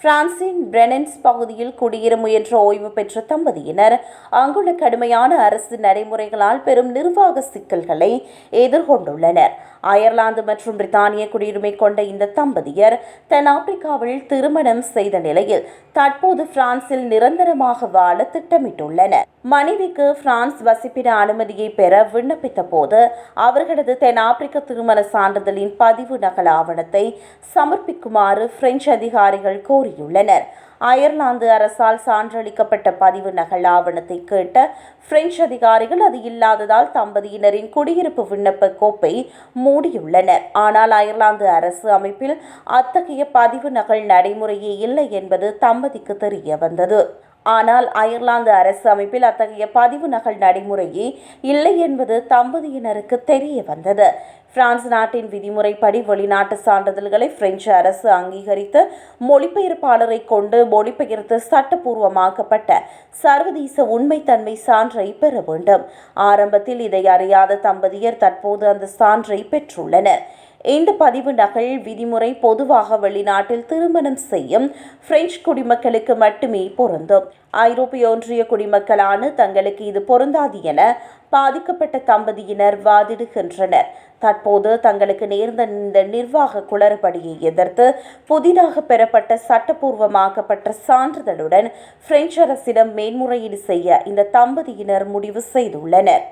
பிரான்சின் பிரெனன்ஸ் பகுதியில் குடியேற முயன்ற ஓய்வு பெற்ற தம்பதியினர் அங்குள்ள கடுமையான அரசு நடைமுறைகளால் பெரும் நிர்வாக சிக்கல்களை எதிர்கொண்டுள்ளனர். அயர்லாந்து மற்றும் பிரித்தானிய குடியுரிமை கொண்ட இந்த தம்பதியர் தென்னாப்பிரிக்காவில் திருமணம் செய்த நிலையில் தற்போது பிரான்சில் நிரந்தரமாக வாழ திட்டமிட்டுள்ளனர். மனைவிக்கு பிரான்ஸ் வசிப்பிட அனுமதியை பெற விண்ணப்பித்த போது அவர்களது தென்னாப்பிரிக்க திருமண சான்றிதழின் பதிவு நகல் ஆவணத்தை சமர்ப்பிக்குமாறு பிரெஞ்சு அதிகாரிகள் கோரியுள்ளனர். அயர்லாந்து அரசால் சான்றளிக்கப்பட்ட பதிவு நகல் ஆவணத்தை கேட்ட பிரெஞ்சு அதிகாரிகள் அது இல்லாததால் தம்பதியினரின் குடியிருப்பு விண்ணப்ப கோப்பை மூடியுள்ளனர். ஆனால் அயர்லாந்து அரசு அமைப்பில் அத்தகைய பதிவு நகல் நடைமுறையே இல்லை என்பது தம்பதிக்கு தெரிய வந்தது. ஆனால் அயர்லாந்து அரசு அமைப்பில் அத்தகைய பதிவு நகல் நடைமுறையே இல்லை என்பது தம்பதியினருக்கு தெரிய வந்தது. பிரான்ஸ் நாட்டின் விதிமுறைப்படி வெளிநாட்டு சான்றிதழ்களை பிரெஞ்சு அரசு அங்கீகரித்து மொழிபெயர்ப்பாளரை கொண்டு மொழிபெயர்த்து சட்டப்பூர்வமாக்கப்பட்ட சர்வதேச உண்மைத்தன்மை சான்றை பெற வேண்டும். ஆரம்பத்தில் இதை அறியாத தம்பதியர் தற்போது அந்த சான்றை பெற்றுள்ளனர். இந்த பதிவு நகல் விதிமுறை பொதுவாக வெளிநாட்டில் திருமணம் செய்யும் பிரெஞ்சு குடிமக்களுக்கு மட்டுமே பொருந்தும். ஐரோப்பிய ஒன்றிய குடிமக்களான தங்களுக்கு இது பொருந்தாது என பாதிக்கப்பட்ட தம்பதியினர் வாதிடுகின்றனர். தற்போது தங்களுக்கு நேர்ந்த இந்த நிர்வாக குளறுபடியை எதிர்த்து புதிதாக பெறப்பட்ட சட்டப்பூர்வமாக்கப்பட்ட சான்றிதழுடன் பிரெஞ்சு அரசிடம் மேன்முறையீடு செய்ய இந்த தம்பதியினர் முடிவு செய்துள்ளனர்.